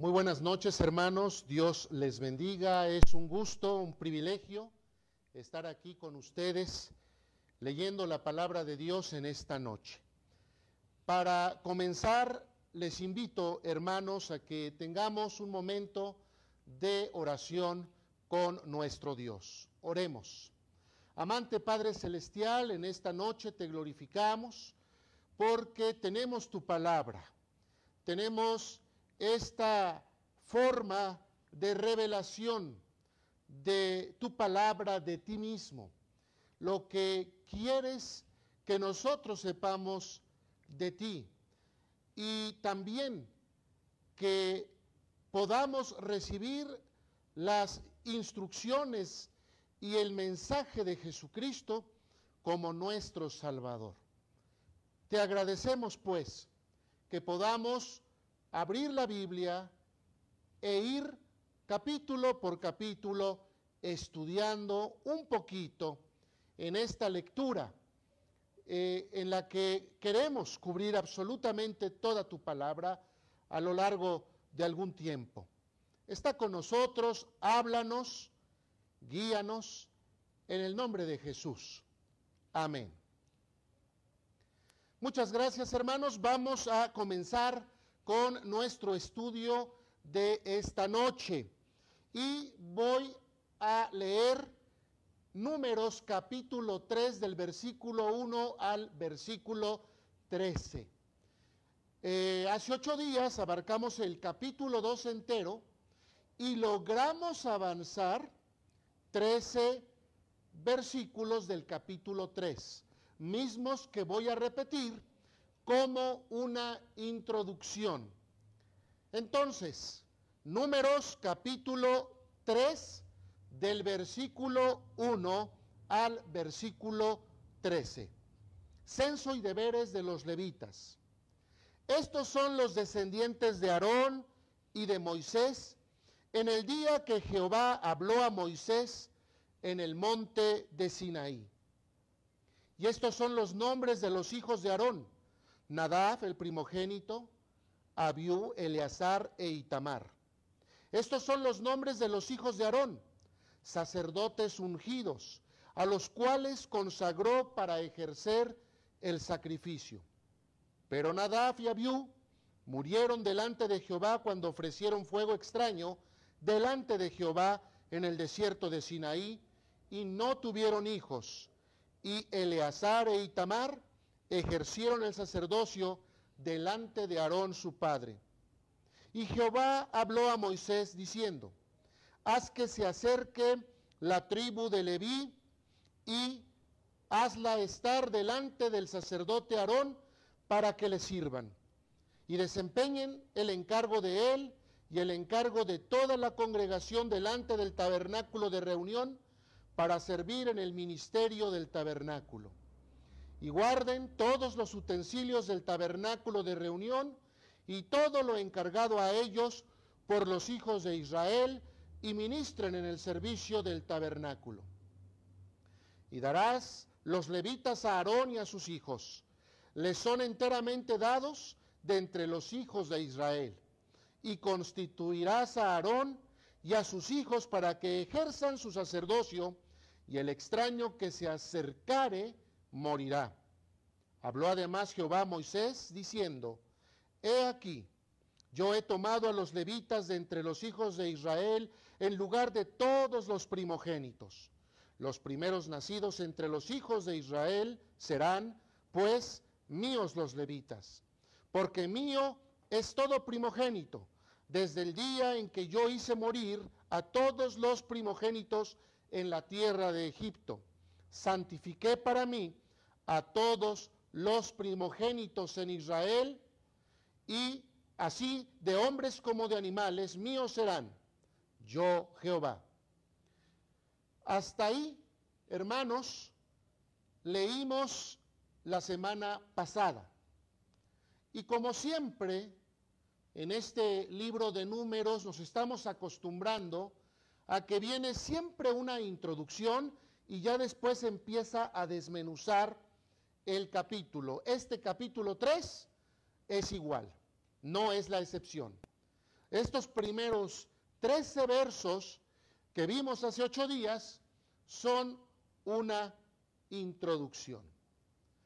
Muy buenas noches, hermanos. Dios les bendiga. Es un gusto, un privilegio estar aquí con ustedes leyendo la palabra de Dios en esta noche. Para comenzar, les invito, hermanos, a que tengamos un momento de oración con nuestro Dios. Oremos. Amante Padre Celestial, en esta noche te glorificamos porque tenemos tu palabra. Tenemos esta forma de revelación de tu palabra, de ti mismo, lo que quieres que nosotros sepamos de ti y también que podamos recibir las instrucciones y el mensaje de Jesucristo como nuestro Salvador. Te agradecemos pues que podamos abrir la Biblia e ir capítulo por capítulo estudiando un poquito en esta lectura en la que queremos cubrir absolutamente toda tu palabra a lo largo de algún tiempo. Está con nosotros, háblanos, guíanos, en el nombre de Jesús. Amén. Muchas gracias, hermanos. Vamos a comenzar con nuestro estudio de esta noche. Y voy a leer Números capítulo 3 del versículo 1 al versículo 13. Hace 8 días abarcamos el capítulo 2 entero y logramos avanzar 13 versículos del capítulo 3. Mismos que voy a repetir como una introducción. Entonces, Números capítulo 3 del versículo 1 al versículo 13. Censo y deberes de los levitas. Estos son los descendientes de Aarón y de Moisés en el día que Jehová habló a Moisés en el monte de Sinaí. Y estos son los nombres de los hijos de Aarón: Nadab, el primogénito, Abiú, Eleazar e Itamar. Estos son los nombres de los hijos de Aarón, sacerdotes ungidos, a los cuales consagró para ejercer el sacrificio. Pero Nadab y Abiú murieron delante de Jehová cuando ofrecieron fuego extraño delante de Jehová en el desierto de Sinaí, y no tuvieron hijos. Y Eleazar e Itamar ejercieron el sacerdocio delante de Aarón su padre. Y Jehová habló a Moisés diciendo: haz que se acerque la tribu de Leví y hazla estar delante del sacerdote Aarón para que le sirvan y desempeñen el encargo de él y el encargo de toda la congregación delante del tabernáculo de reunión para servir en el ministerio del tabernáculo. Y guarden todos los utensilios del tabernáculo de reunión y todo lo encargado a ellos por los hijos de Israel, y ministren en el servicio del tabernáculo. Y darás los levitas a Aarón y a sus hijos. Les son enteramente dados de entre los hijos de Israel. Y constituirás a Aarón y a sus hijos para que ejerzan su sacerdocio, y el extraño que se acercare morirá. Habló además Jehová a Moisés diciendo: he aquí, yo he tomado a los levitas de entre los hijos de Israel en lugar de todos los primogénitos. Los primeros nacidos entre los hijos de Israel serán, pues, míos los levitas, porque mío es todo primogénito, desde el día en que yo hice morir a todos los primogénitos en la tierra de Egipto. Santifiqué para mí a todos los primogénitos en Israel, y así de hombres como de animales míos serán, yo Jehová. Hasta ahí, hermanos, leímos la semana pasada. Y como siempre, en este libro de Números nos estamos acostumbrando a que viene siempre una introducción y ya después empieza a desmenuzar el capítulo. Este capítulo 3 es igual, no es la excepción. Estos primeros 13 versos que vimos hace 8 días son una introducción.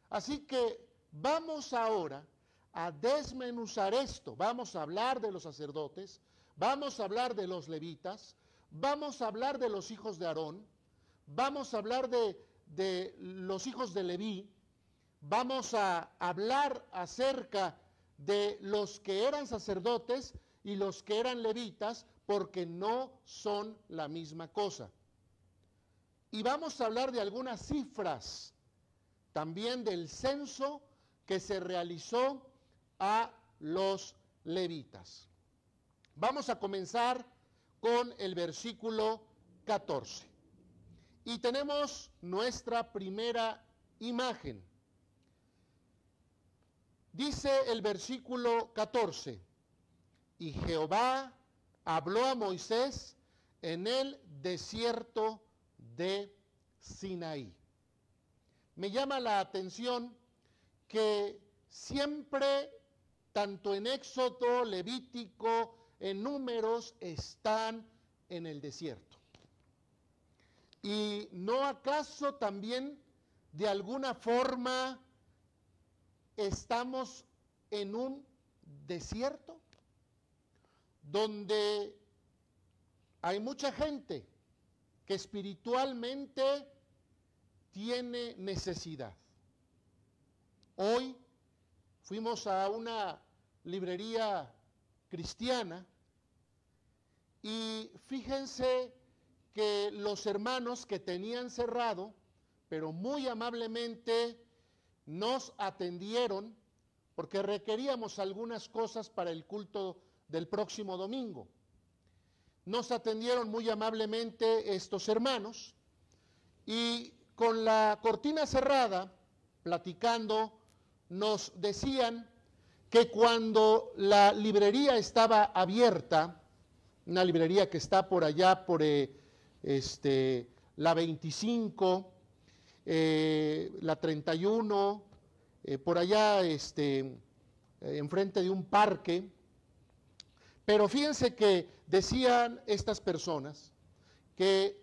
Así que vamos ahora a desmenuzar esto. Vamos a hablar de los sacerdotes, vamos a hablar de los levitas, vamos a hablar de los hijos de Aarón, vamos a hablar de los hijos de Leví, vamos a hablar acerca de los que eran sacerdotes y los que eran levitas, porque no son la misma cosa. Y vamos a hablar de algunas cifras, también del censo que se realizó a los levitas. Vamos a comenzar con el versículo 14. Y tenemos nuestra primera imagen. Dice el versículo 14, y Jehová habló a Moisés en el desierto de Sinaí. Me llama la atención que siempre, tanto en Éxodo, Levítico, en Números, están en el desierto. ¿Y no acaso también de alguna forma estamos en un desierto donde hay mucha gente que espiritualmente tiene necesidad? Hoy fuimos a una librería cristiana y fíjense que los hermanos que tenían cerrado, pero muy amablemente nos atendieron porque requeríamos algunas cosas para el culto del próximo domingo. Nos atendieron muy amablemente estos hermanos y con la cortina cerrada, platicando, nos decían que cuando la librería estaba abierta, una librería que está por allá por la 25, la 31, por allá enfrente de un parque. Pero fíjense que decían estas personas que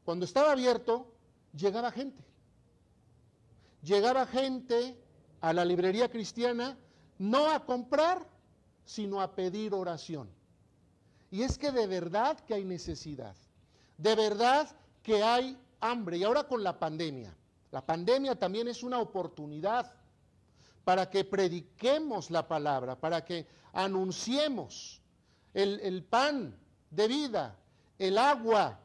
cuando estaba abierto llegaba gente. Llegaba gente a la librería cristiana no a comprar, sino a pedir oración. Y es que de verdad que hay necesidad, de verdad que hay hambre. Y ahora con la pandemia también es una oportunidad para que prediquemos la palabra, para que anunciemos el pan de vida, el agua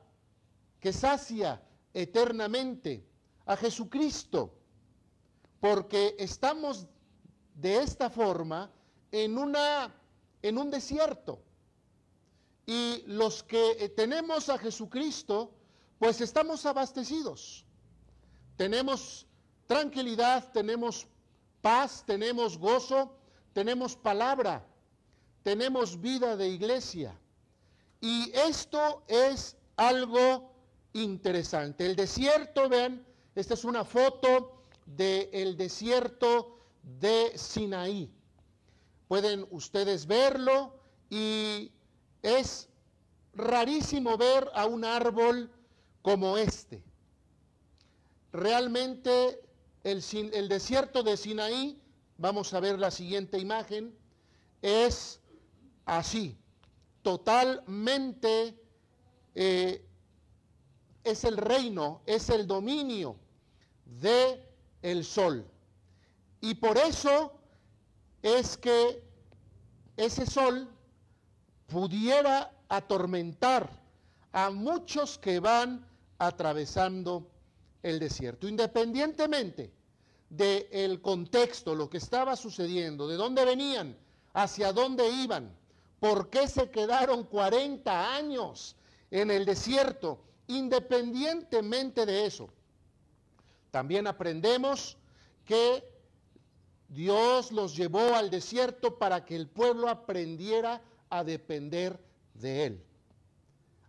que sacia eternamente, a Jesucristo, porque estamos de esta forma en un desierto. Y los que tenemos a Jesucristo, pues estamos abastecidos. Tenemos tranquilidad, tenemos paz, tenemos gozo, tenemos palabra, tenemos vida de iglesia. Y esto es algo interesante. El desierto, vean, esta es una foto del desierto de Sinaí. Pueden ustedes verlo y es rarísimo ver a un árbol como este. Realmente el desierto de Sinaí, vamos a ver la siguiente imagen, es así, totalmente es el reino, es el dominio de el sol. Y por eso es que ese sol pudiera atormentar a muchos que van atravesando el desierto. Independientemente del contexto, lo que estaba sucediendo, de dónde venían, hacia dónde iban, por qué se quedaron 40 años en el desierto, independientemente de eso, también aprendemos que Dios los llevó al desierto para que el pueblo aprendiera a depender de Él.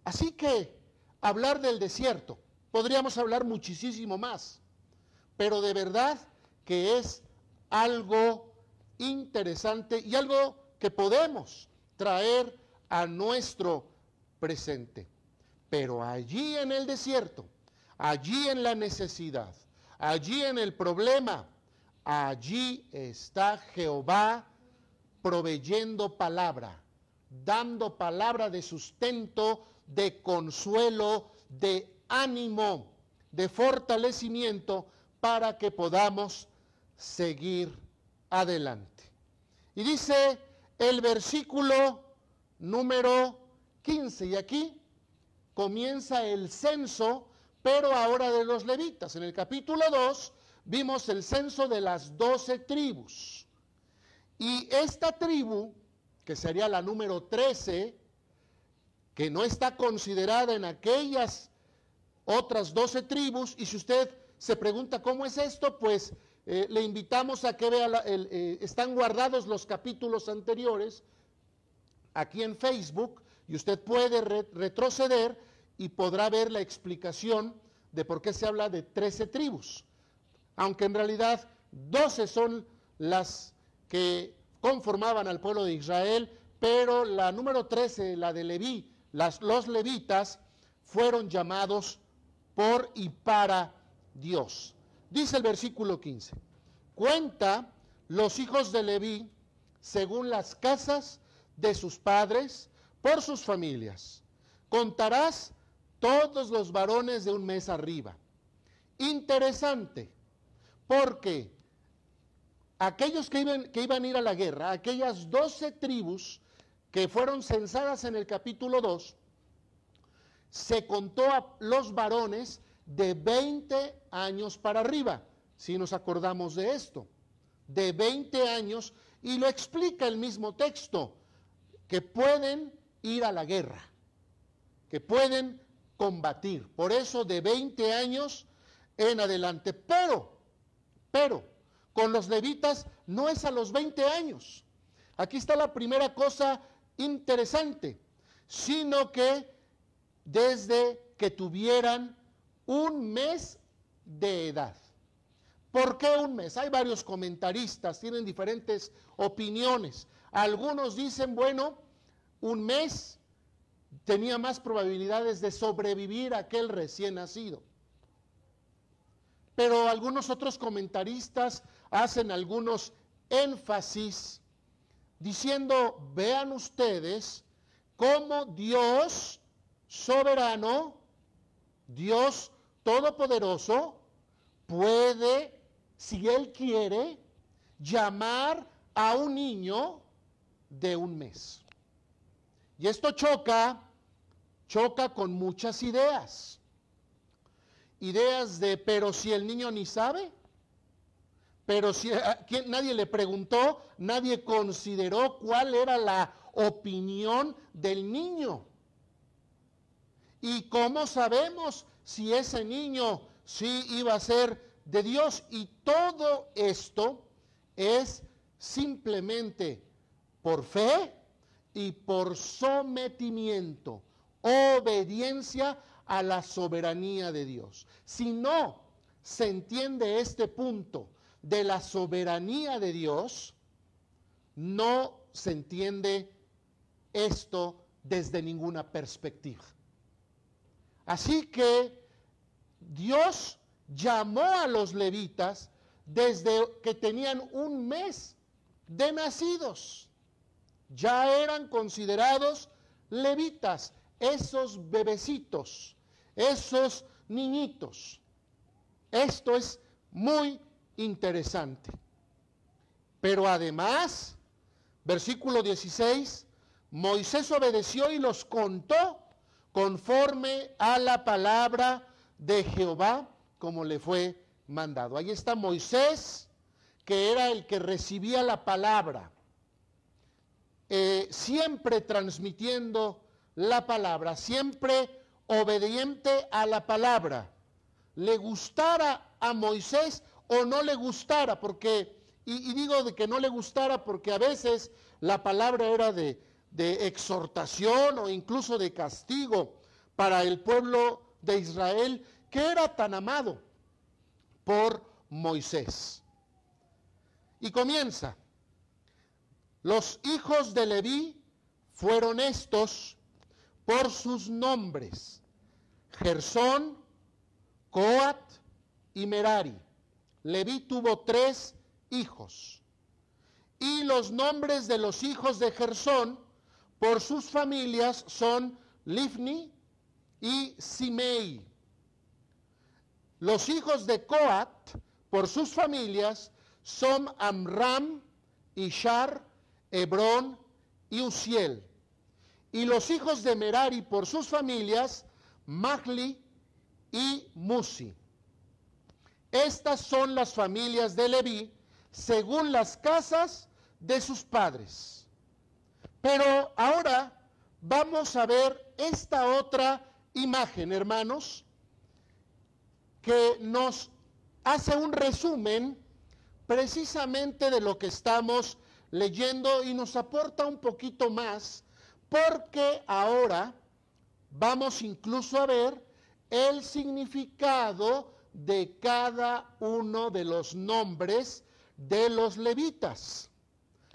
Así que hablar del desierto, podríamos hablar muchísimo más, pero de verdad que es algo interesante y algo que podemos traer a nuestro presente. Pero allí en el desierto, allí en la necesidad, allí en el problema, allí está Jehová proveyendo palabra, dando palabra de sustento, de consuelo, de ánimo, de fortalecimiento para que podamos seguir adelante. Y dice el versículo número 15, y aquí comienza el censo, pero ahora de los levitas. En el capítulo 2 vimos el censo de las 12 tribus. Y esta tribu, que sería la número 13, que no está considerada en aquellas otras 12 tribus, y si usted se pregunta cómo es esto, pues le invitamos a que vea, están guardados los capítulos anteriores aquí en Facebook, y usted puede retroceder y podrá ver la explicación de por qué se habla de 13 tribus, aunque en realidad 12 son las que conformaban al pueblo de Israel, pero la número 13, la de Leví, los levitas, fueron llamados por y para Dios. Dice el versículo 15, cuenta los hijos de Leví según las casas de sus padres, por sus familias. Contarás todos los varones de un mes arriba. Interesante, porque aquellos que iban a ir a la guerra, aquellas 12 tribus que fueron censadas en el capítulo 2, se contó a los varones de 20 años para arriba, si nos acordamos de esto, de 20 años, y lo explica el mismo texto, que pueden ir a la guerra, que pueden combatir, por eso de 20 años en adelante, pero, con los levitas no es a los 20 años, aquí está la primera cosa interesante, sino que desde que tuvieran un mes de edad. ¿Por qué un mes? Hay varios comentaristas, tienen diferentes opiniones. Algunos dicen, bueno, un mes tenía más probabilidades de sobrevivir aquel recién nacido. Pero algunos otros comentaristas hacen algunos énfasis diciendo, vean ustedes cómo Dios soberano, Dios todopoderoso, puede, si Él quiere, llamar a un niño de un mes. Y esto choca con muchas ideas. Ideas de, pero si el niño ni sabe, pero si nadie le preguntó, nadie consideró cuál era la opinión del niño. ¿Y cómo sabemos si ese niño sí iba a ser de Dios? Y todo esto es simplemente por fe y por sometimiento, obediencia a la soberanía de Dios. Si no se entiende este punto de la soberanía de Dios, no se entiende esto desde ninguna perspectiva. Así que Dios llamó a los levitas desde que tenían un mes de nacidos. Ya eran considerados levitas, esos bebecitos, esos niñitos. Esto es muy interesante. Pero además, versículo 16, Moisés obedeció y los contó conforme a la palabra de Jehová, como le fue mandado. Ahí está Moisés, que era el que recibía la palabra, siempre transmitiendo la palabra, siempre obediente a la palabra. Le gustara a Moisés o no le gustara, porque, y digo de que no le gustara porque a veces la palabra era de exhortación o incluso de castigo para el pueblo de Israel, que era tan amado por Moisés. Y comienza, los hijos de Leví fueron estos por sus nombres: Gersón, Coat y Merari. Leví tuvo 3 hijos. Y los nombres de los hijos de Gersón por sus familias son Livni y Simei. Los hijos de Coat por sus familias son Amram, Ishar, Hebrón y Uziel. Y los hijos de Merari por sus familias, Mahli y Musi. Estas son las familias de Leví según las casas de sus padres. Pero ahora vamos a ver esta otra imagen, hermanos, que nos hace un resumen precisamente de lo que estamos leyendo y nos aporta un poquito más, porque ahora vamos incluso a ver el significado de cada uno de los nombres de los levitas.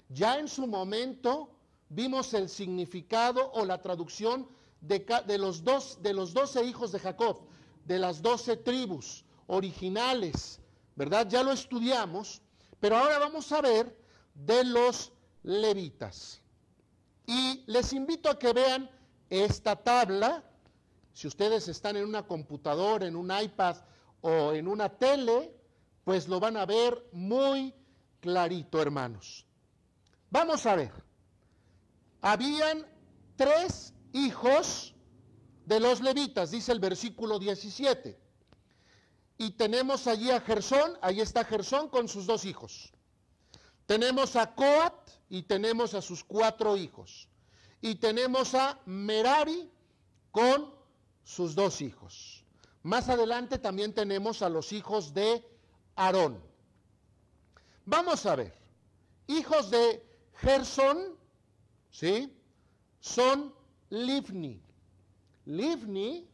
Ya en su momento vimos el significado o la traducción de los 12 hijos de Jacob, de las 12 tribus originales, ¿verdad? Ya lo estudiamos, pero ahora vamos a ver de los levitas. Y les invito a que vean esta tabla. Si ustedes están en una computadora, en un iPad o en una tele, pues lo van a ver muy clarito, hermanos. Vamos a ver. Habían 3 hijos de los levitas, dice el versículo 17. Y tenemos allí a Gersón, ahí está Gersón con sus 2 hijos. Tenemos a Coat y tenemos a sus 4 hijos. Y tenemos a Merari con sus 2 hijos. Más adelante también tenemos a los hijos de Aarón. Vamos a ver. Hijos de Gersón, ¿sí? Son Livni. Livni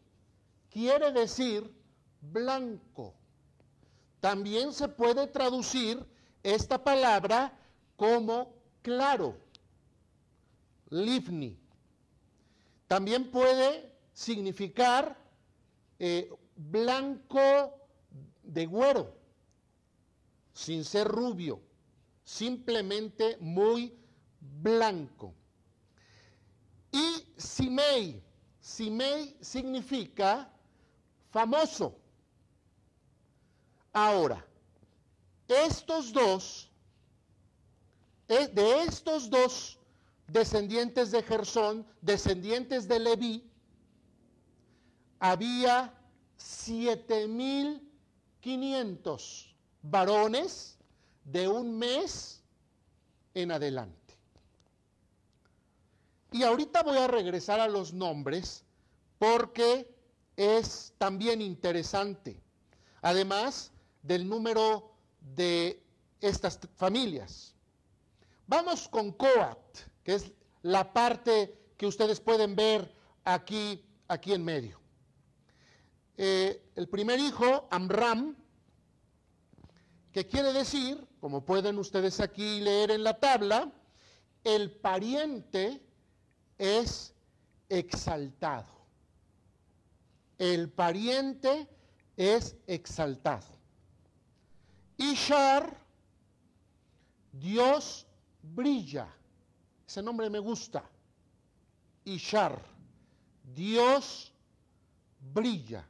quiere decir blanco. También se puede traducir esta palabra como claro. Livni. También puede significar blanco de güero, sin ser rubio, simplemente muy blanco. Y Simei. Simei significa famoso. Ahora, de estos dos descendientes de Gersón, descendientes de Leví, había 7,500 varones de 1 mes en adelante. Y ahorita voy a regresar a los nombres porque es también interesante, además del número de estas familias. Vamos con Coat, que es la parte que ustedes pueden ver aquí en medio. El primer hijo, Amram, que quiere decir, como pueden ustedes aquí leer en la tabla, el pariente es exaltado. El pariente es exaltado. Ishar, Dios brilla. Ese nombre me gusta. Ishar, Dios brilla.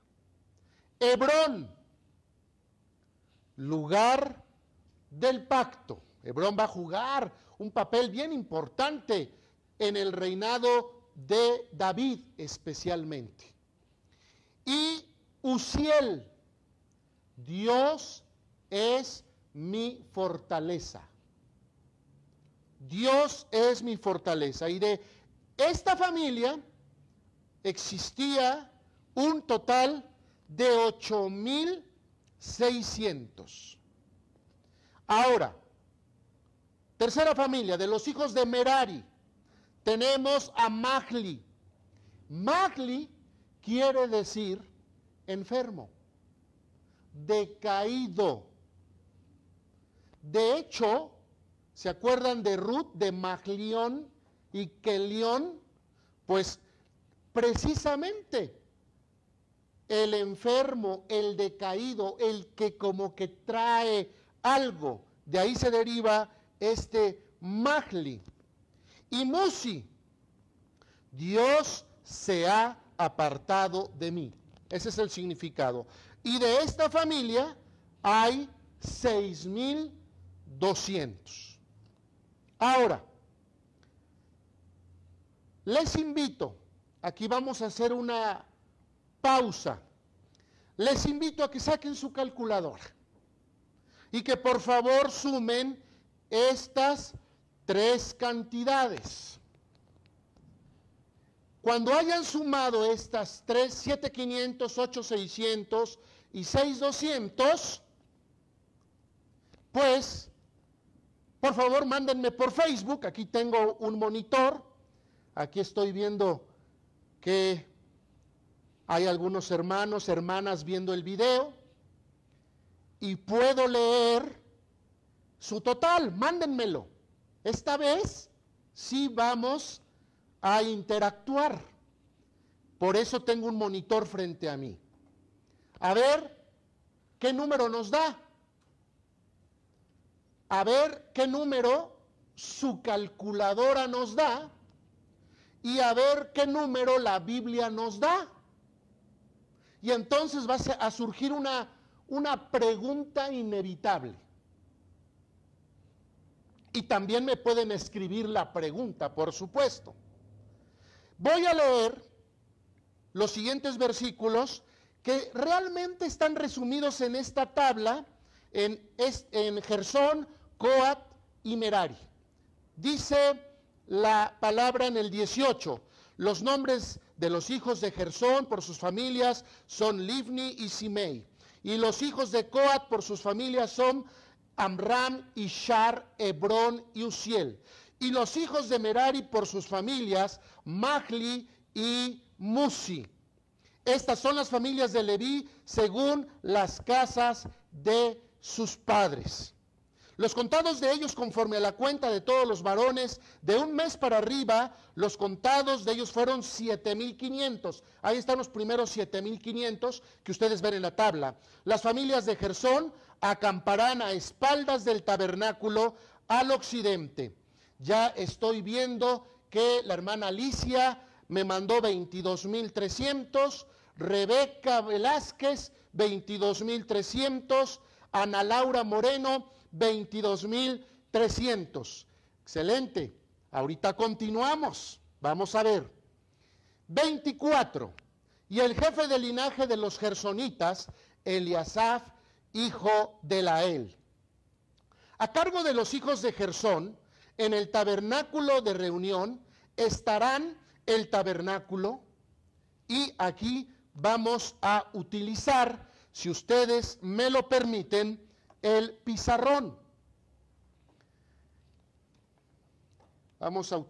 Hebrón, lugar del pacto. Hebrón va a jugar un papel bien importante en el reinado de David especialmente. Y Uziel, Dios es mi fortaleza. Dios es mi fortaleza. Y de esta familia existía un total de 8,600. Ahora, tercera familia, de los hijos de Merari, tenemos a Mahli. Mahli quiere decir enfermo, decaído. De hecho, ¿se acuerdan de Ruth, de Maglión, y Kelión, pues precisamente el enfermo, el decaído, el que como que trae algo, de ahí se deriva este Mahli. Y Musi, Dios se ha apartado de mí. Ese es el significado. Y de esta familia hay 6,200. Ahora, les invito, aquí vamos a hacer una pausa. Les invito a que saquen su calculadora y que por favor sumen estas tres cantidades. Cuando hayan sumado estas tres, 7,500, 8,600 y 6,200, pues, por favor, mándenme por Facebook. Aquí tengo un monitor. Aquí estoy viendo que hay algunos hermanos, hermanas viendo el video. Y puedo leer su total. Mándenmelo. Esta vez sí vamos a interactuar. Por eso tengo un monitor frente a mí. A ver qué número nos da. A ver qué número su calculadora nos da. Y a ver qué número la Biblia nos da. Y entonces va a surgir una pregunta inevitable. Y también me pueden escribir la pregunta, por supuesto. Voy a leer los siguientes versículos que realmente están resumidos en esta tabla, en Gersón, Coat y Merari. Dice la palabra en el 18, los nombres de los hijos de Gersón por sus familias son Livni y Simei, y los hijos de Coat por sus familias son Amram, Ishar, Hebrón y Uziel. Y los hijos de Merari por sus familias, Mahli y Musi. Estas son las familias de Leví según las casas de sus padres. Los contados de ellos conforme a la cuenta de todos los varones, de un mes para arriba, los contados de ellos fueron 7,500. Ahí están los primeros 7,500 que ustedes ven en la tabla. Las familias de Gersón acamparán a espaldas del tabernáculo al occidente. Ya estoy viendo que la hermana Alicia me mandó 22,300, Rebeca Velázquez 22,300, Ana Laura Moreno 22,300. Excelente. Ahorita continuamos. Vamos a ver. 24. Y el jefe del linaje de los gersonitas, Eliasaf, hijo de Lael. A cargo de los hijos de Gersón, en el tabernáculo de reunión estarán el tabernáculo, y aquí vamos a utilizar, si ustedes me lo permiten, el pizarrón. Vamos a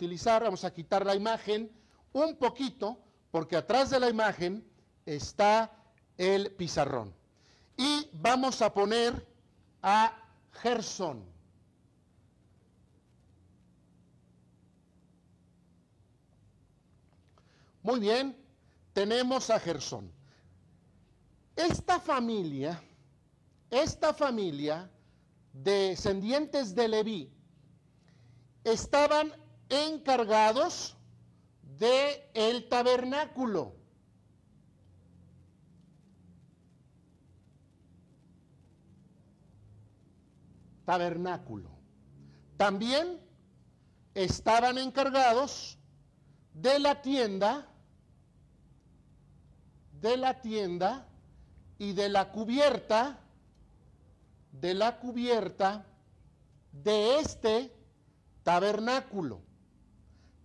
quitar la imagen un poquito, porque atrás de la imagen está el pizarrón. Y vamos a poner a Gersón. Muy bien, tenemos a Gersón. Esta familia descendientes de Leví estaban encargados del tabernáculo. También estaban encargados de la tienda y de la cubierta de este tabernáculo.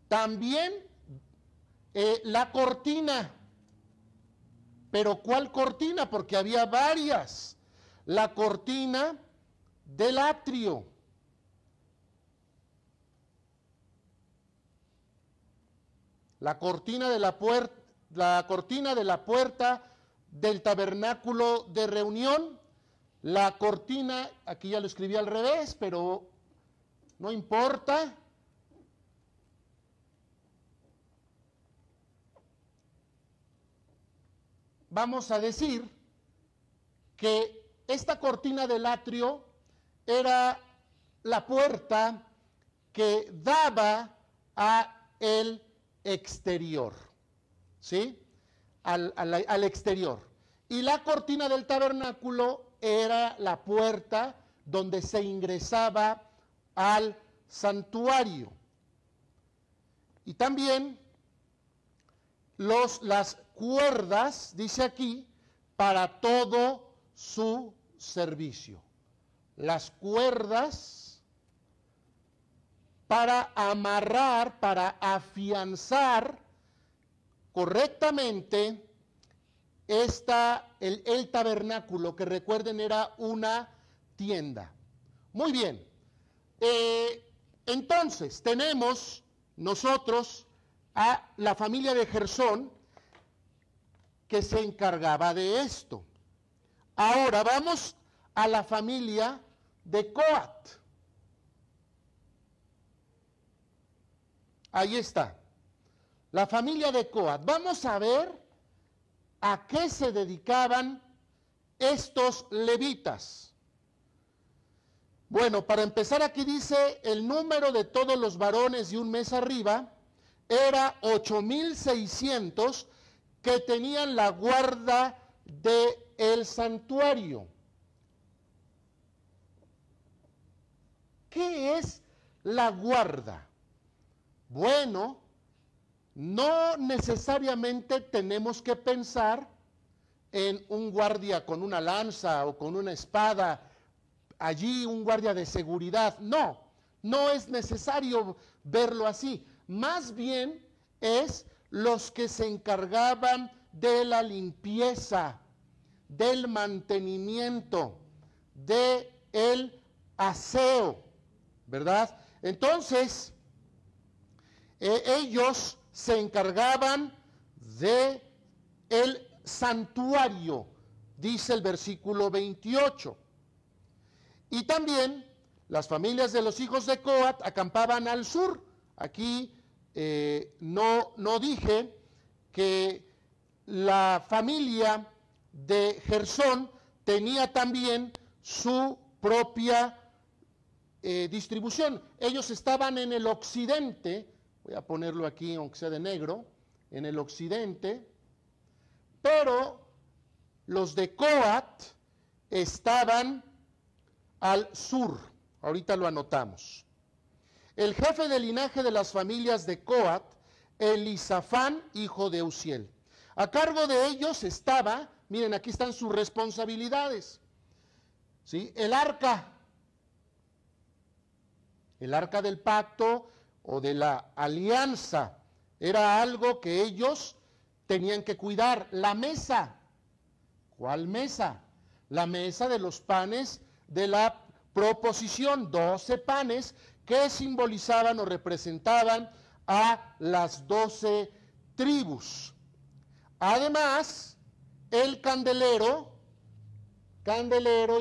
También la cortina. ¿Pero cuál cortina? Porque había varias. La cortina del atrio. La cortina de la puerta del tabernáculo de reunión. La cortina, aquí ya lo escribí al revés, pero no importa. vamos a decir que esta cortina del atrio era la puerta que daba a el exterior, ¿sí? Al exterior. Y la cortina del tabernáculo era la puerta donde se ingresaba al santuario. Y también las cuerdas, dice aquí, para todo su servicio. Las cuerdas para amarrar, para afianzar correctamente el tabernáculo, que recuerden era una tienda. Muy bien. Entonces tenemos nosotros a la familia de Gersón que se encargaba de esto. Ahora vamos a la familia de Coat. Ahí está. La familia de Coat. Vamos a ver a qué se dedicaban estos levitas. Bueno, para empezar aquí dice el número de todos los varones de un mes arriba era 8,600 que tenían la guarda del santuario. ¿Qué es la guarda? Bueno, no necesariamente tenemos que pensar en un guardia con una lanza o con una espada, allí un guardia de seguridad. No, no es necesario verlo así. Más bien es los que se encargaban de la limpieza, del mantenimiento, del aseo, ¿verdad? Entonces, ellos se encargaban de el santuario, dice el versículo 28. Y también las familias de los hijos de Coat acampaban al sur. Aquí no dije que la familia de Gersón tenía también su propia distribución. Ellos estaban en el occidente, voy a ponerlo aquí aunque sea de negro, en el occidente, pero los de Coat estaban al sur. Ahorita lo anotamos. El jefe del linaje de las familias de Coat, Elisafán, hijo de Uziel. A cargo de ellos estaba, miren, aquí están sus responsabilidades, ¿sí? El arca del pacto o de la alianza, era algo que ellos tenían que cuidar. La mesa, ¿cuál mesa? La mesa de los panes de la proposición, 12 panes que simbolizaban o representaban a las 12 tribus. Además, el candelero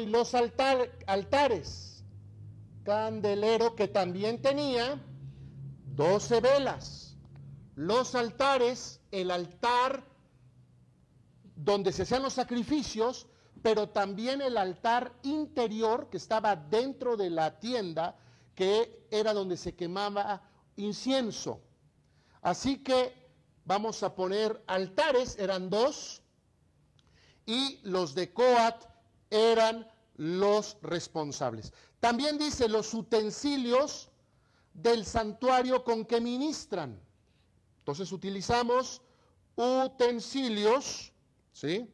y los altares. Candelero que también tenía 12 velas. Los altares, el altar donde se hacían los sacrificios, pero también el altar interior que estaba dentro de la tienda, que era donde se quemaba incienso. Así que vamos a poner altares, eran 2, y los de Coat eran los responsables. También dice los utensilios del santuario con que ministran. Entonces utilizamos utensilios, ¿sí?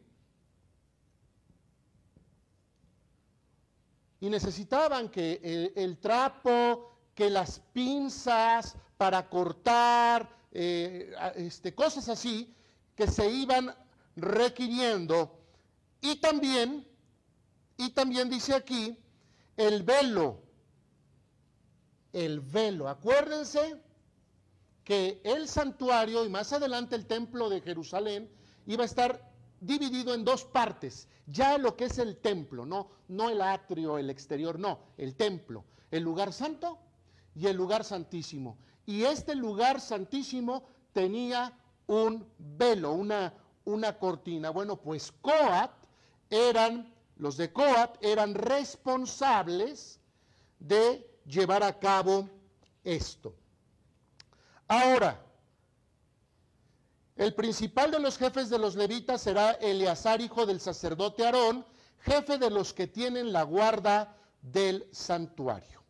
Y necesitaban que el trapo, que las pinzas para cortar, cosas así, que se iban requiriendo. Y también dice aquí, el velo, acuérdense que el santuario y más adelante el templo de Jerusalén iba a estar dividido en 2 partes, ya lo que es el templo, no el atrio, el exterior, no, el templo, el lugar santo y el lugar santísimo. Y este lugar santísimo tenía un velo, una cortina. Bueno, pues los de Coat eran responsables de llevar a cabo esto. Ahora, el principal de los jefes de los levitas será Eleazar, hijo del sacerdote Aarón, jefe de los que tienen la guarda del santuario.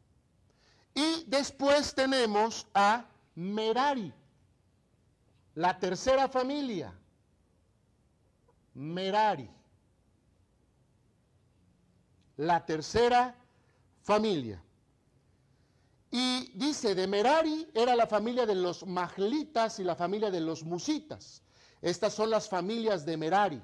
Y después tenemos a Merari, la tercera familia. Merari, la tercera familia. Y dice, de Merari era la familia de los Mahlitas y la familia de los Musitas. Estas son las familias de Merari.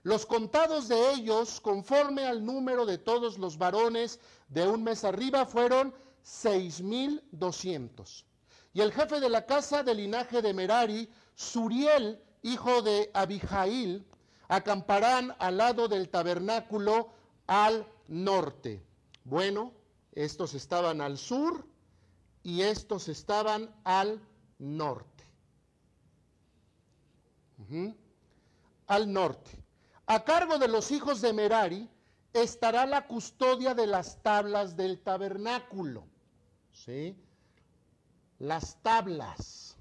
Los contados de ellos, conforme al número de todos los varones de un mes arriba, fueron 6,200. Y el jefe de la casa del linaje de Merari, Suriel, hijo de Abijail, acamparán al lado del tabernáculo al norte. Bueno, estos estaban al sur y estos estaban al norte. Al norte. A cargo de los hijos de Merari estará la custodia de las tablas del tabernáculo. ¿Sí? Las tablas.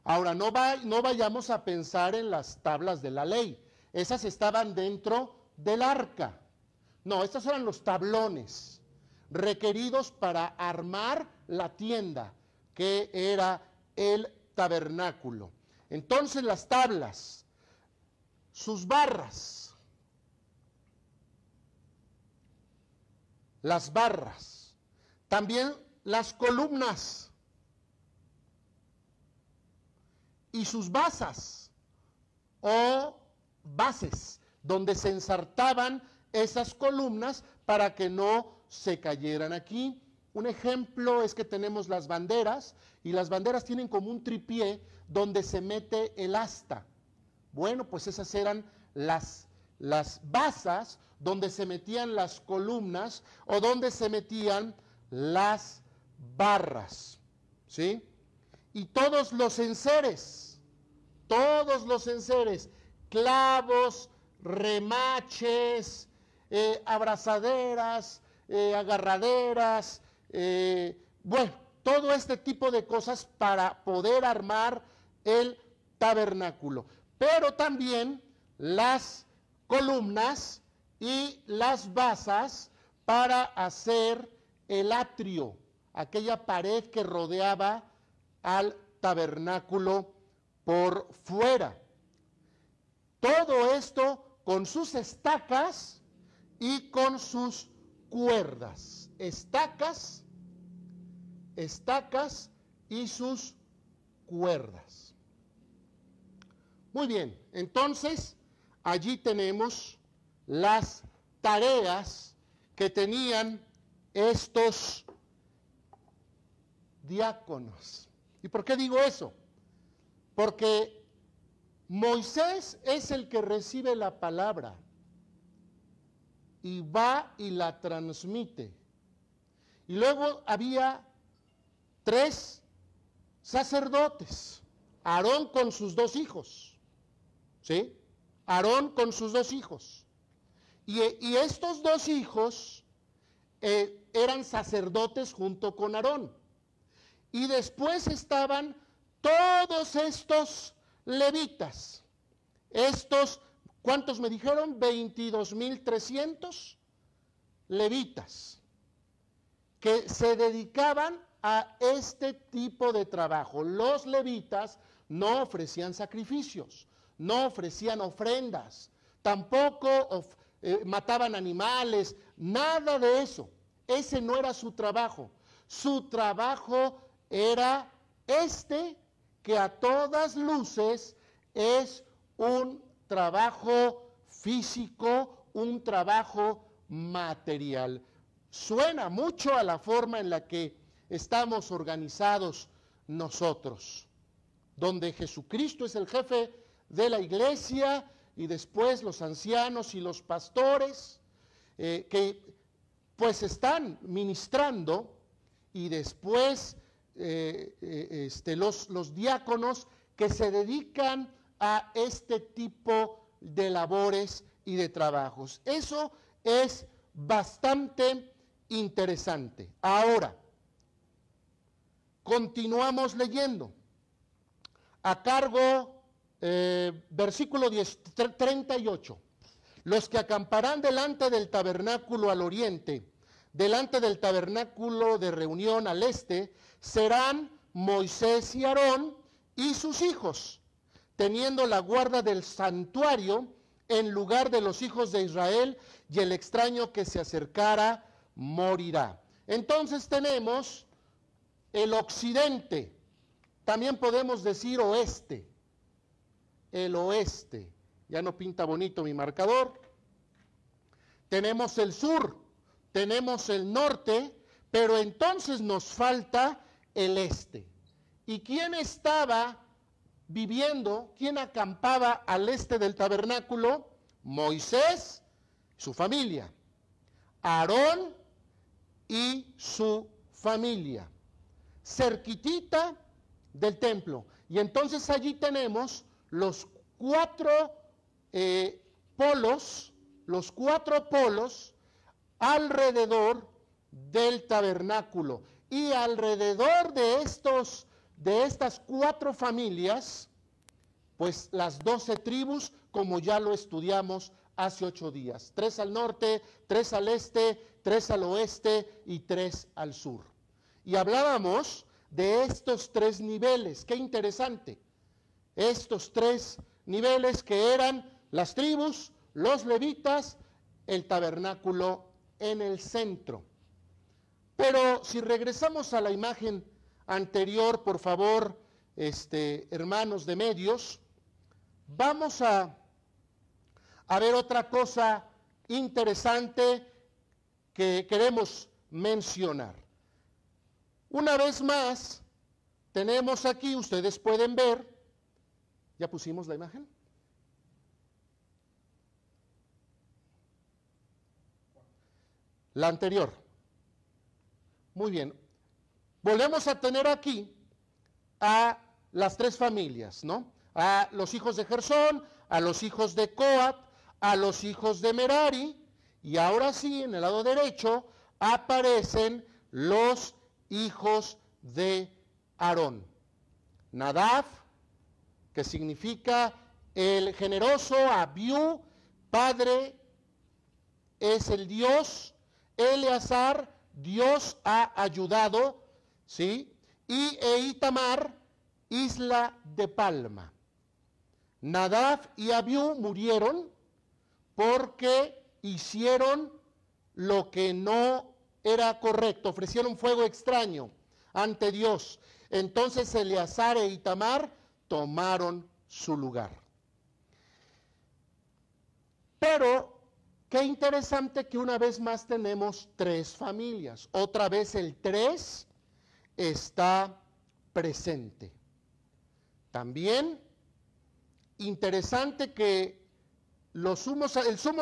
Ahora, no vayamos a pensar en las tablas de la ley. Esas estaban dentro del arca. No, estos eran los tablones requeridos para armar la tienda, que era el tabernáculo. Entonces las tablas, sus barras, las barras, también las columnas y sus basas o bases, donde se ensartaban esas columnas para que no se cayeran. Aquí un ejemplo es que tenemos las banderas, y las banderas tienen como un tripié donde se mete el asta. Bueno, pues esas eran las basas donde se metían las columnas o donde se metían las barras, ¿sí? Y todos los enseres, clavos, remaches, abrazaderas, agarraderas, bueno, todo este tipo de cosas para poder armar el tabernáculo. Pero también las columnas y las basas para hacer el atrio, aquella pared que rodeaba al tabernáculo por fuera. Todo esto con sus estacas y con sus cuerdas. Estacas y sus cuerdas. Muy bien, entonces allí tenemos las tareas que tenían estos diáconos. ¿Y por qué digo eso? Porque Moisés es el que recibe la palabra y va y la transmite. Y luego había 3 sacerdotes, Aarón con sus 2 hijos, ¿sí? Aarón con sus 2 hijos. Y estos 2 hijos eran sacerdotes junto con Aarón. Y después estaban todos estos levitas. Estos, ¿cuántos me dijeron? 22,300 levitas que se dedicaban a este tipo de trabajo. Los levitas no ofrecían sacrificios, no ofrecían ofrendas, tampoco mataban animales, nada de eso. Ese no era su trabajo. Su trabajo era que a todas luces es un trabajo físico, un trabajo material. Suena mucho a la forma en la que estamos organizados nosotros, donde Jesucristo es el jefe de la iglesia y después los ancianos y los pastores que pues están ministrando, y después los diáconos que se dedican a este tipo de labores y de trabajos. Eso es bastante interesante. Ahora, continuamos leyendo. A cargo, versículo 38. Los que acamparán delante del tabernáculo al oriente, delante del tabernáculo de reunión al este, serán Moisés y Aarón y sus hijos, teniendo la guarda del santuario en lugar de los hijos de Israel, y el extraño que se acercara morirá. Entonces tenemos el occidente, también podemos decir oeste, el oeste. Ya no pinta bonito mi marcador. Tenemos el sur, tenemos el norte, pero entonces nos falta el este. ¿Y quién estaba viviendo, quién acampaba al este del tabernáculo? Moisés, su familia, Aarón y su familia, cerquitita del templo. Y entonces allí tenemos los cuatro polos alrededor del tabernáculo. Y alrededor de estas cuatro familias, pues las 12 tribus, como ya lo estudiamos hace 8 días. 3 al norte, 3 al este, 3 al oeste y 3 al sur. Y hablábamos de estos 3 niveles. Qué interesante. Estos 3 niveles que eran las tribus, los levitas, el tabernáculo en el centro. Pero si regresamos a la imagen anterior, por favor, hermanos de medios, vamos a ver otra cosa interesante que queremos mencionar. Una vez más, tenemos aquí, ustedes pueden ver, ¿ya pusimos la imagen? La anterior. Muy bien. Volvemos a tener aquí a las 3 familias, ¿no? A los hijos de Gersón, a los hijos de Coat, a los hijos de Merari, y ahora sí, en el lado derecho, aparecen los hijos de Aarón. Nadab, que significa el generoso, Abiú, padre, es el Dios. Eleazar, Dios ha ayudado, ¿sí? Y Itamar, isla de palma. Nadab y Abiú murieron porque hicieron lo que no era correcto, ofrecieron fuego extraño ante Dios. Entonces Eleazar e Itamar tomaron su lugar. Pero qué interesante que una vez más tenemos 3 familias. Otra vez el 3 está presente. También interesante que el sumo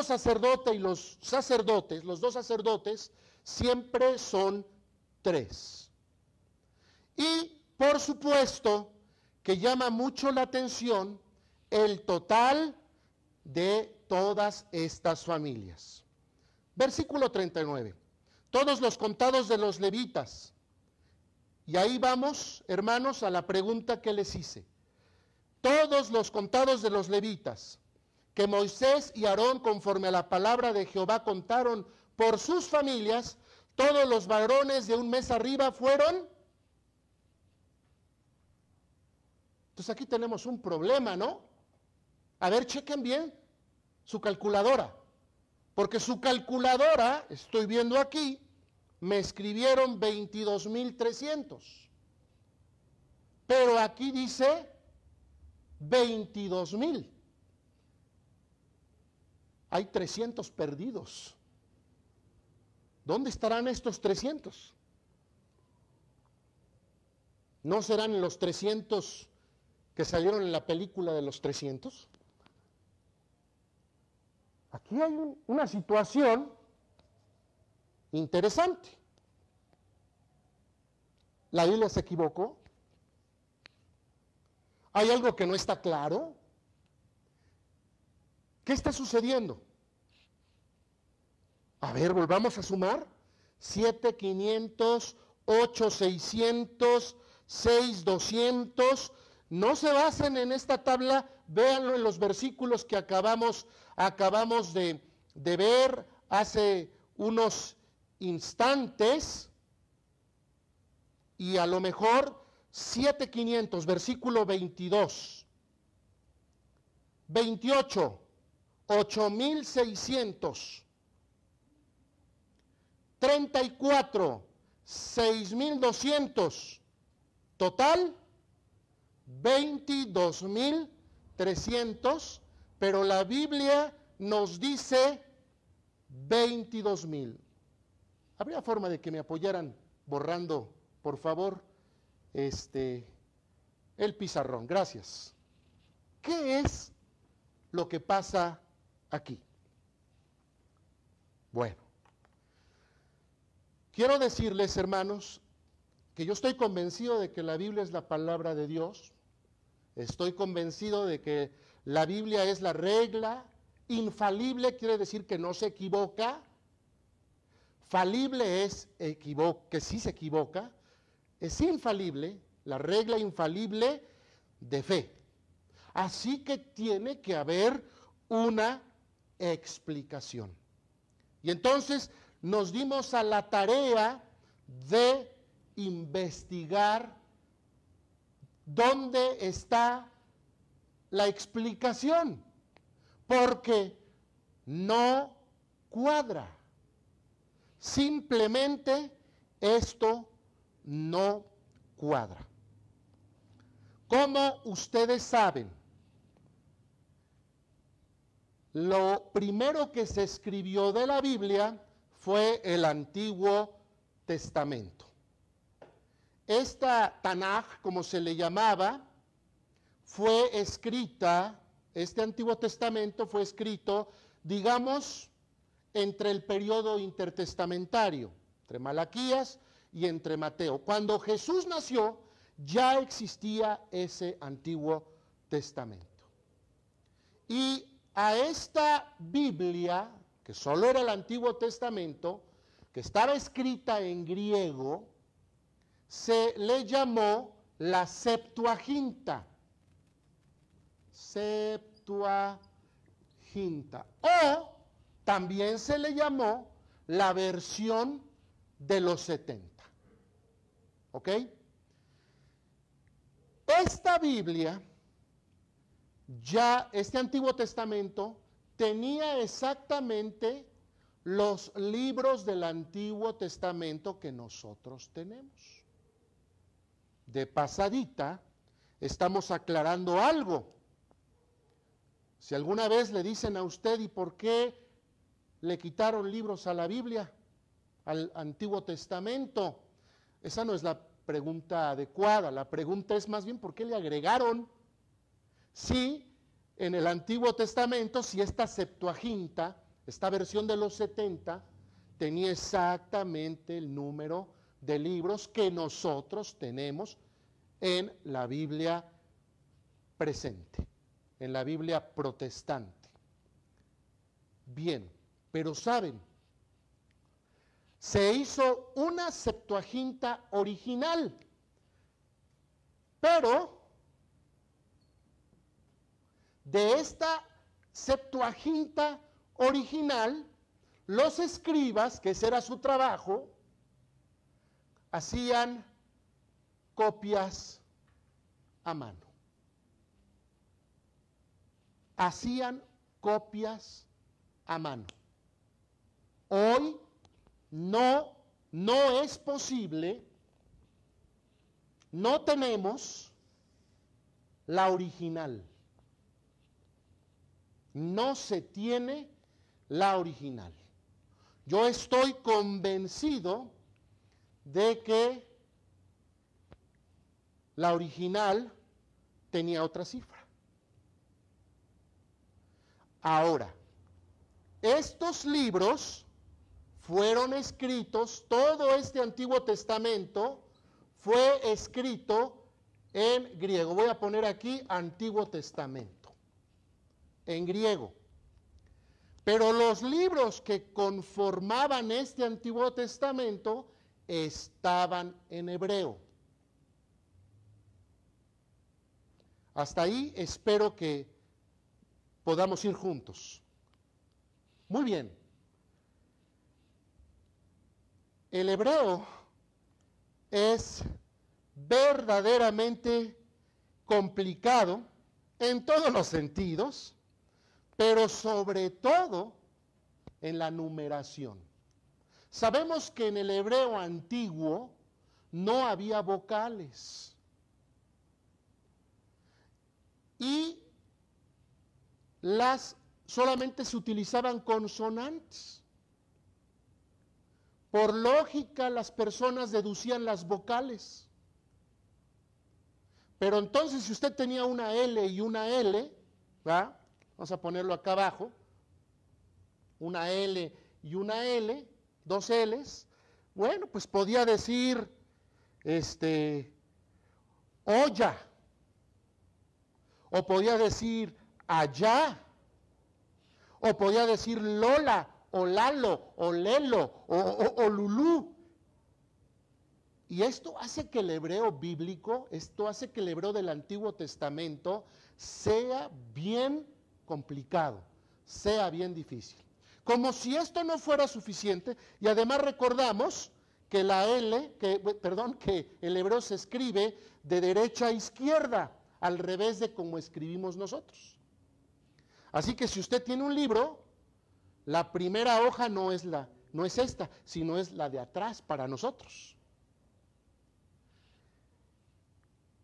sacerdote y los sacerdotes, los 2 sacerdotes, siempre son 3. Y por supuesto que llama mucho la atención el total de todas estas familias. Versículo 39. Todos los contados de los levitas. Y ahí vamos, hermanos, a la pregunta que les hice. Todos los contados de los levitas, que Moisés y Aarón, conforme a la palabra de Jehová, contaron por sus familias, todos los varones de un mes arriba fueron. Entonces aquí tenemos un problema, ¿no? A ver, chequen bien su calculadora, porque su calculadora, estoy viendo aquí, me escribieron 22,300, pero aquí dice 22,000. Hay 300 perdidos. ¿Dónde estarán estos 300? ¿No serán los 300 que salieron en la película de los 300? Aquí hay una situación interesante. ¿La Biblia se equivocó? ¿Hay algo que no está claro? ¿Qué está sucediendo? A ver, volvamos a sumar. 7, 500, 8, 600, 6, 200. No se basen en esta tabla, véanlo en los versículos que acabamos de ver hace unos instantes. Y a lo mejor 7,500, versículo 22. 28, 8,600. 34, 6,200. Total, 22,300. Pero la Biblia nos dice 22,000. ¿Habría forma de que me apoyaran borrando, por favor, el pizarrón? Gracias. ¿Qué es lo que pasa aquí? Bueno, quiero decirles, hermanos, que yo estoy convencido de que la Biblia es la palabra de Dios. Estoy convencido de que la Biblia es la regla infalible, quiere decir que no se equivoca. Falible es que sí se equivoca. Es infalible, la regla infalible de fe. Así que tiene que haber una explicación. Y entonces nos dimos a la tarea de investigar dónde está la explicación, porque no cuadra. Simplemente esto no cuadra. Como ustedes saben, lo primero que se escribió de la Biblia fue el Antiguo Testamento. Esta Tanaj, como se le llamaba, fue escrita, este Antiguo Testamento fue escrito, digamos, entre el periodo intertestamentario, entre Malaquías y entre Mateo. Cuando Jesús nació, ya existía ese Antiguo Testamento. Y a esta Biblia, que solo era el Antiguo Testamento, que estaba escrita en griego, se le llamó la Septuaginta. Septuaginta. O también se le llamó la versión de los 70. ¿Ok? Esta Biblia, ya este Antiguo Testamento, tenía exactamente los libros del Antiguo Testamento que nosotros tenemos. De pasadita, estamos aclarando algo. Si alguna vez le dicen a usted, ¿y por qué le quitaron libros a la Biblia, al Antiguo Testamento? Esa no es la pregunta adecuada. La pregunta es más bien, ¿por qué le agregaron? Si en el Antiguo Testamento, si esta Septuaginta, esta versión de los 70, tenía exactamente el número de libros que nosotros tenemos en la Biblia presente, en la Biblia protestante. Bien, pero saben, se hizo una Septuaginta original, pero de esta Septuaginta original, los escribas, que ese era su trabajo, hacían copias a mano. Hacían copias a mano. Hoy no es posible, no tenemos la original. No se tiene la original. Yo estoy convencido de que la original tenía otra cifra. Ahora, estos libros fueron escritos, todo este Antiguo Testamento fue escrito en griego. Voy a poner aquí Antiguo Testamento, en griego. Pero los libros que conformaban este Antiguo Testamento estaban en hebreo. Hasta ahí espero que podamos ir juntos. Muy bien. El hebreo es verdaderamente complicado en todos los sentidos, pero sobre todo en la numeración. Sabemos que en el hebreo antiguo no había vocales y solamente se utilizaban consonantes. Por lógica, las personas deducían las vocales. Pero entonces, si usted tenía una L y una L, ¿va? Vamos a ponerlo acá abajo, una L y una L, dos L's, bueno, pues podía decir, olla, o podía decir allá, o podía decir Lola, o Lalo, o Lelo, o Lulú. Y esto hace que el hebreo bíblico, esto hace que el hebreo del Antiguo Testamento sea bien complicado, sea bien difícil. Como si esto no fuera suficiente, y además recordamos que que el hebreo se escribe de derecha a izquierda, al revés de como escribimos nosotros. Así que si usted tiene un libro, la primera hoja no es esta, sino es la de atrás para nosotros.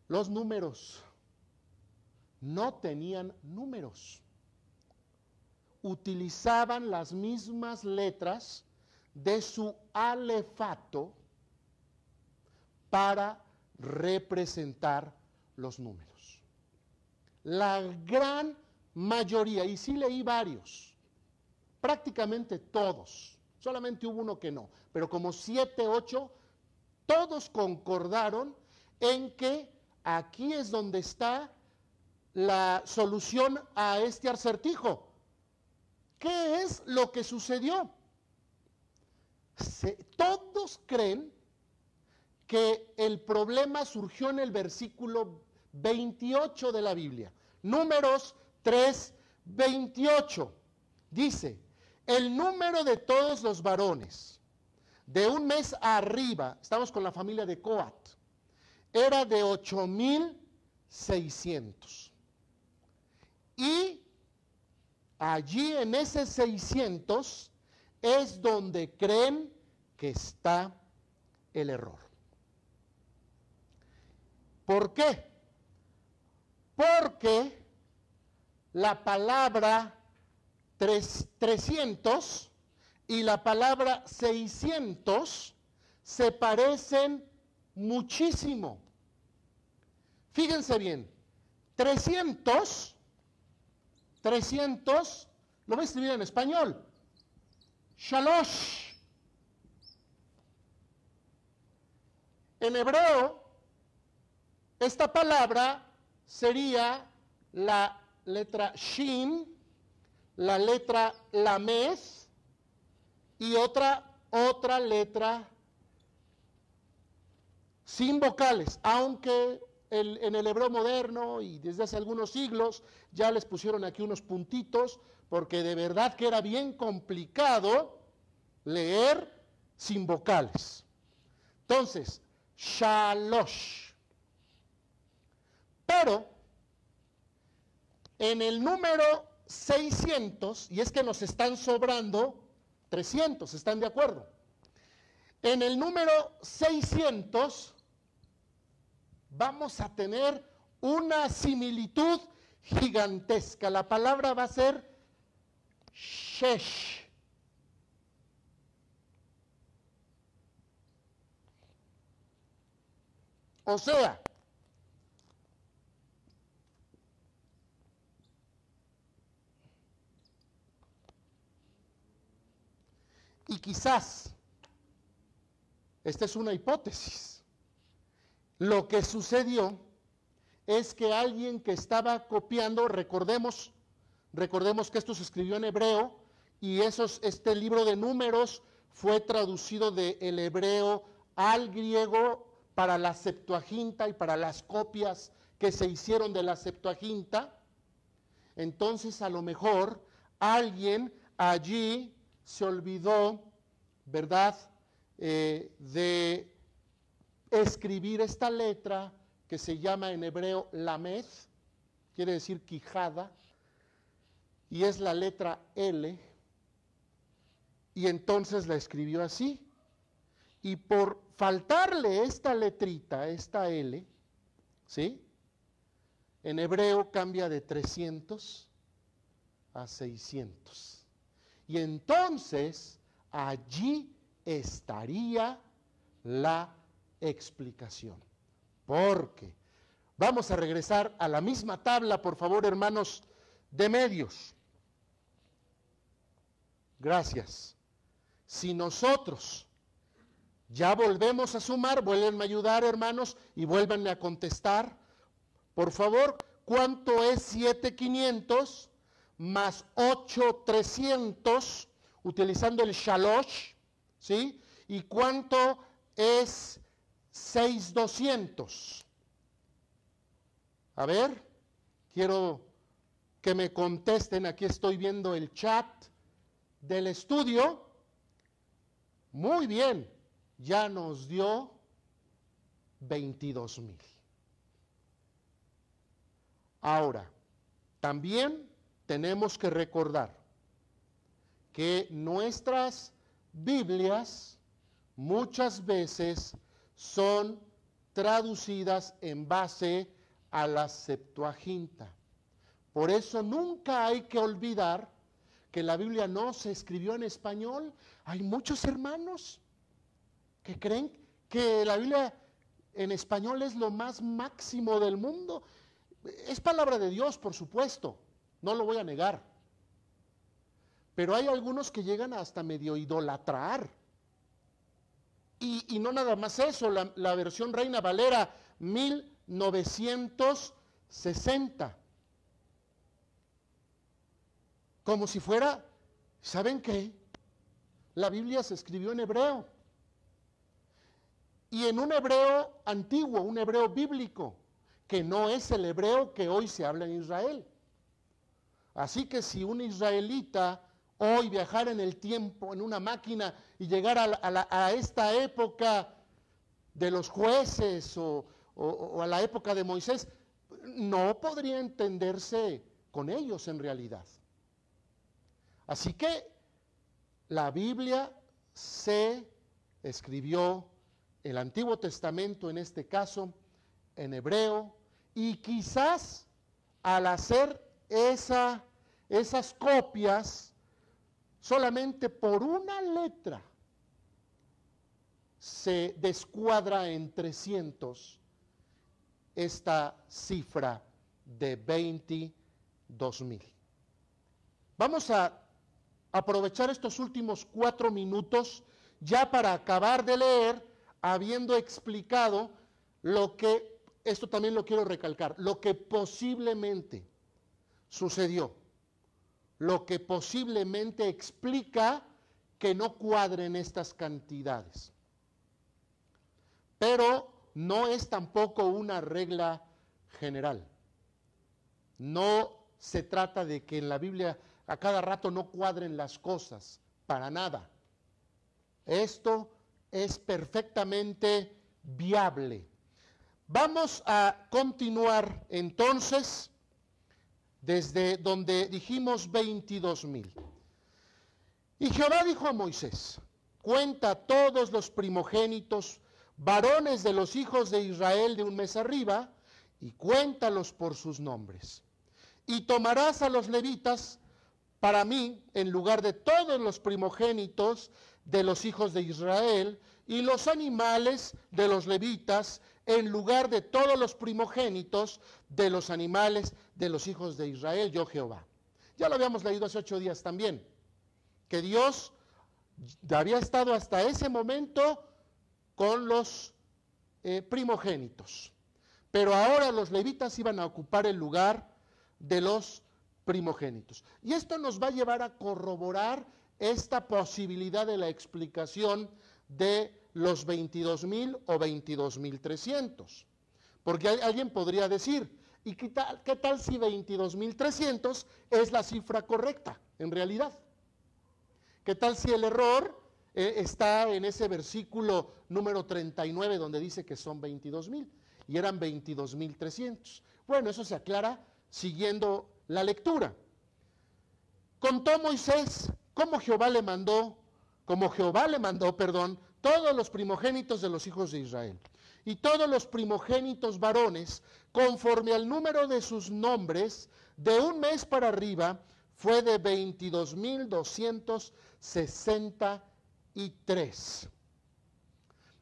Los números no tenían números. Utilizaban las mismas letras de su alefato para representar los números. La gran mayoría, y sí leí varios, prácticamente todos, solamente hubo uno que no, pero como 7, 8, todos concordaron en que aquí es donde está la solución a este acertijo. ¿Qué es lo que sucedió? Todos creen que el problema surgió en el versículo 28 de la Biblia. Números 3, 28. Dice, el número de todos los varones de un mes arriba, estamos con la familia de Coat, era de 8,600. Y allí en ese 600 es donde creen que está el error. ¿Por qué? Porque la palabra 300 y la palabra 600 se parecen muchísimo. Fíjense bien, 300, lo voy a escribir en español, shalosh. En hebreo, esta palabra sería la letra shin, la letra lames y otra letra sin vocales, aunque en el hebreo moderno y desde hace algunos siglos ya les pusieron aquí unos puntitos, porque de verdad que era bien complicado leer sin vocales. Entonces, shalosh. Pero en el número 600, y es que nos están sobrando 300, ¿están de acuerdo? En el número 600 vamos a tener una similitud gigantesca. La palabra va a ser shesh. O sea, y quizás, esta es una hipótesis, lo que sucedió es que alguien que estaba copiando, recordemos que esto se escribió en hebreo, y este libro de Números fue traducido del hebreo al griego para la Septuaginta y para las copias que se hicieron de la Septuaginta. Entonces, a lo mejor alguien allí se olvidó, ¿verdad?, de escribir esta letra que se llama en hebreo lamed, quiere decir quijada, y es la letra L, y entonces la escribió así. Y por faltarle esta letrita, esta L, ¿sí?, en hebreo cambia de 300 a 600. Y entonces allí estaría la explicación. Porque vamos a regresar a la misma tabla, por favor, hermanos de medios. Gracias. Si nosotros ya volvemos a sumar, vuélvenme a ayudar, hermanos, y vuélvanme a contestar. Por favor, ¿cuánto es 7,500 más 8,300, utilizando el shalosh, ¿sí? ¿Y cuánto es 6,200? A ver, quiero que me contesten. Aquí estoy viendo el chat del estudio. Muy bien, ya nos dio 22,000. Ahora, también tenemos que recordar que nuestras Biblias muchas veces son traducidas en base a la Septuaginta. Por eso nunca hay que olvidar que la Biblia no se escribió en español. Hay muchos hermanos que creen que la Biblia en español es lo más máximo del mundo. Es palabra de Dios, por supuesto, no lo voy a negar. Pero hay algunos que llegan hasta medio idolatrar. Y no nada más eso, la versión Reina Valera 1960. Como si fuera, ¿saben qué? La Biblia se escribió en hebreo. Y en un hebreo antiguo, un hebreo bíblico, que no es el hebreo que hoy se habla en Israel. Así que si un israelita hoy viajara en el tiempo, en una máquina, y llegara a esta época de los jueces o a la época de Moisés, no podría entenderse con ellos en realidad. Así que la Biblia se escribió, el Antiguo Testamento en este caso, en hebreo, y quizás al hacer esas copias, solamente por una letra se descuadra en 300 esta cifra de 22,000. Vamos a aprovechar estos últimos 4 minutos ya para acabar de leer, habiendo explicado lo que, esto también lo quiero recalcar, lo que posiblemente sucedió, lo que posiblemente explica que no cuadren estas cantidades. Pero no es tampoco una regla general. No se trata de que en la Biblia a cada rato no cuadren las cosas, para nada. Esto es perfectamente viable. Vamos a continuar entonces desde donde dijimos 22,000. Y Jehová dijo a Moisés: cuenta todos los primogénitos varones de los hijos de Israel de un mes arriba, y cuéntalos por sus nombres. Y tomarás a los levitas para mí en lugar de todos los primogénitos de los hijos de Israel, y los animales de los levitas en lugar de todos los primogénitos de los animales de los hijos de Israel, yo Jehová. Ya lo habíamos leído hace 8 días también, que Dios había estado hasta ese momento con los primogénitos. pero ahora los levitas iban a ocupar el lugar de los primogénitos. Y esto nos va a llevar a corroborar esta posibilidad de la explicación de los 22,000 o 22,300. Porque alguien podría decir, ¿y qué tal si 22,300 es la cifra correcta en realidad? ¿Qué tal si el error está en ese versículo número 39 donde dice que son 22,000 y eran 22,300? Bueno, eso se aclara siguiendo la lectura. Contó Moisés como Jehová le mandó, todos los primogénitos de los hijos de Israel. Y todos los primogénitos varones, conforme al número de sus nombres, de un mes para arriba, fue de 22,263.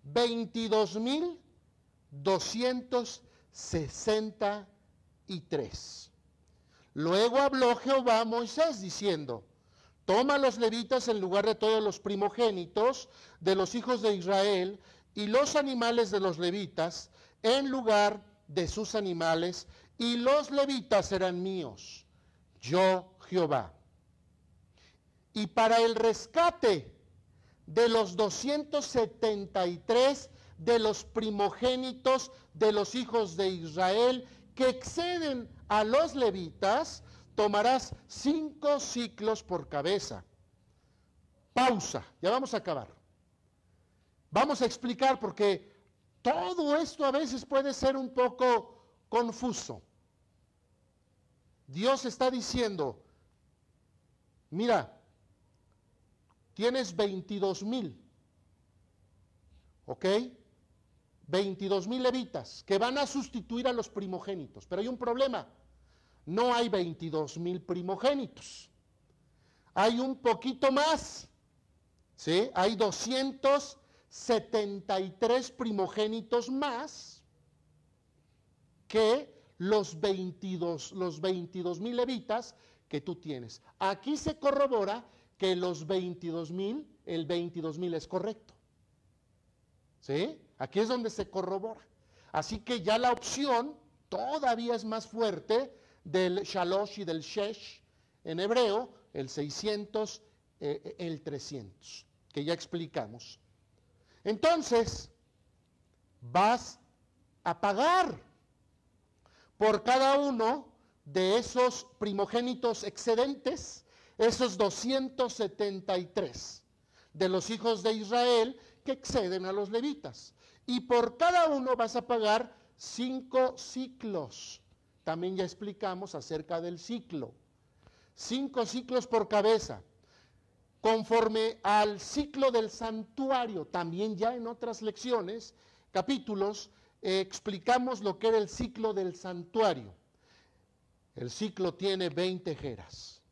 22,263. Luego habló Jehová a Moisés diciendo, toma a los levitas en lugar de todos los primogénitos de los hijos de Israel y los animales de los levitas en lugar de sus animales, y los levitas serán míos, yo Jehová. Y para el rescate de los 273 de los primogénitos de los hijos de Israel que exceden a los levitas, tomarás 5 siclos por cabeza. Pausa, ya vamos a acabar. Vamos a explicar porque todo esto a veces puede ser un poco confuso. Dios está diciendo, mira, tienes 22,000, ¿ok? 22,000 levitas que van a sustituir a los primogénitos, pero hay un problema. No hay 22,000 primogénitos. Hay un poquito más, ¿sí? Hay 273 primogénitos más que los 22,000 levitas que tú tienes. Aquí se corrobora que los 22,000, el 22,000 es correcto. ¿Sí? Aquí es donde se corrobora. Así que ya la opción todavía es más fuerte del shalosh y del shesh en hebreo, el 600, el 300, que ya explicamos. Entonces, vas a pagar por cada uno de esos primogénitos excedentes, esos 273 de los hijos de Israel que exceden a los levitas. Y por cada uno vas a pagar 5 ciclos. También ya explicamos acerca del ciclo. 5 ciclos por cabeza. Conforme al ciclo del santuario, también ya en otras lecciones, capítulos, explicamos lo que era el ciclo del santuario. El ciclo tiene 20 jeras.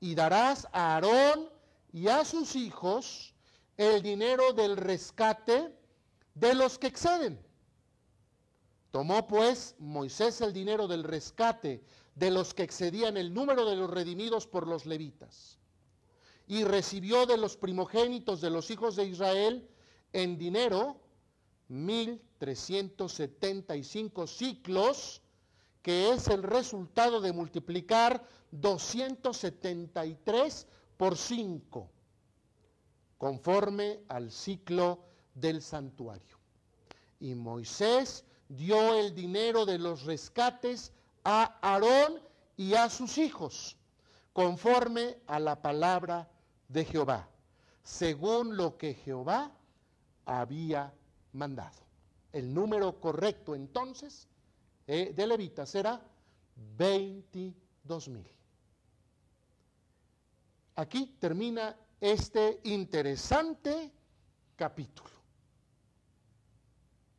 Y darás a Aarón y a sus hijos el dinero del rescate de los que exceden. Tomó pues Moisés el dinero del rescate de los que excedían el número de los redimidos por los levitas, y recibió de los primogénitos de los hijos de Israel en dinero 1,375 ciclos, que es el resultado de multiplicar 273 por 5, conforme al ciclo del santuario. Y Moisés dio el dinero de los rescates a Aarón y a sus hijos, conforme a la palabra de Jehová, según lo que Jehová había mandado. El número correcto entonces de levitas era 22,000. Aquí termina este interesante capítulo.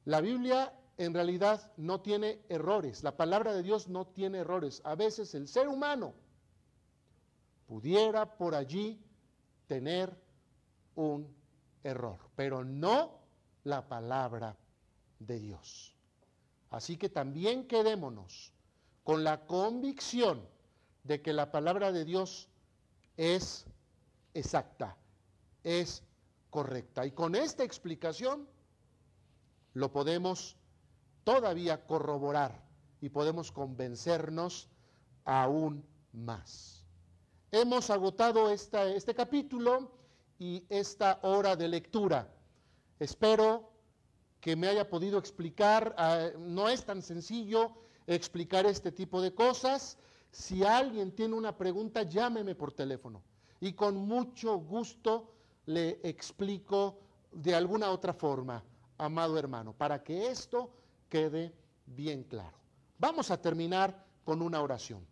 La Biblia en realidad no tiene errores, la palabra de Dios no tiene errores. A veces el ser humano pudiera por allí tener un error, pero no la palabra de Dios. Así que también quedémonos con la convicción de que la palabra de Dios es exacta, es correcta. Y con esta explicación lo podemos todavía corroborar y podemos convencernos aún más. Hemos agotado este capítulo y esta hora de lectura. Espero que me haya podido explicar. No es tan sencillo explicar este tipo de cosas. Si alguien tiene una pregunta, llámeme por teléfono y con mucho gusto le explico de alguna otra forma, amado hermano, para que esto quede bien claro. Vamos a terminar con una oración.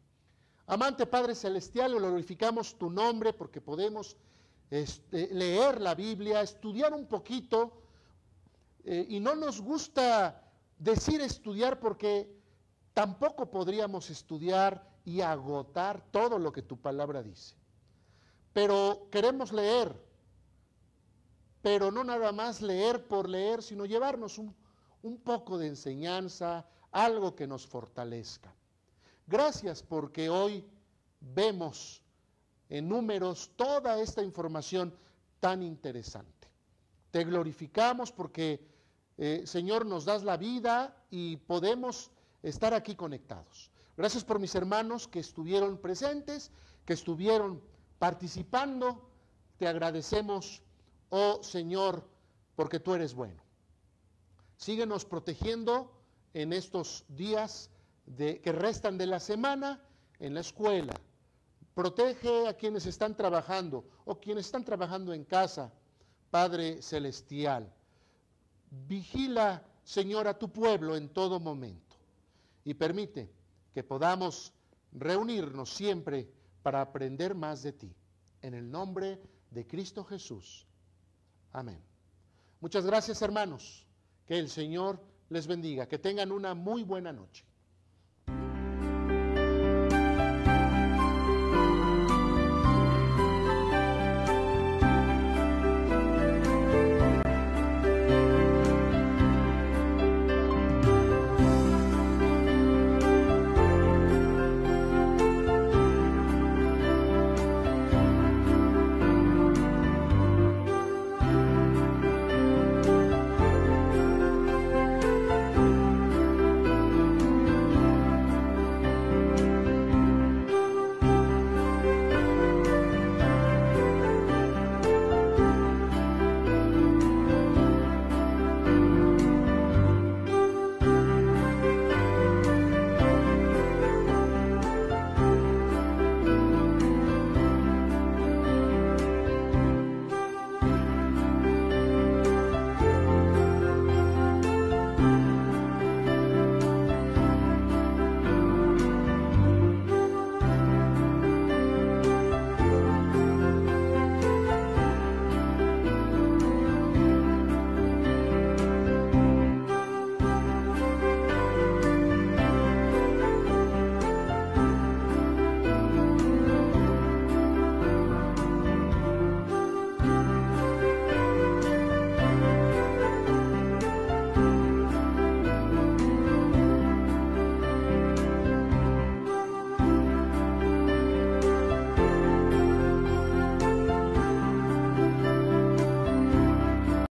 Amante Padre Celestial, glorificamos tu nombre porque podemos leer la Biblia, estudiar un poquito, y no nos gusta decir estudiar porque tampoco podríamos estudiar y agotar todo lo que tu palabra dice. Pero queremos leer, pero no nada más leer por leer, sino llevarnos un poco de enseñanza, algo que nos fortalezca. Gracias porque hoy vemos en Números toda esta información tan interesante. Te glorificamos porque, Señor, nos das la vida y podemos estar aquí conectados. Gracias por mis hermanos que estuvieron presentes, que estuvieron participando. Te agradecemos, oh Señor, porque tú eres bueno. Síguenos protegiendo en estos días que restan de la semana en la escuela. Protege a quienes están trabajando o quienes están trabajando en casa, Padre Celestial. Vigila, Señor, a tu pueblo en todo momento y permite que podamos reunirnos siempre para aprender más de ti. En el nombre de Cristo Jesús. Amén. Muchas gracias, hermanos. Que el Señor les bendiga. Que tengan una muy buena noche.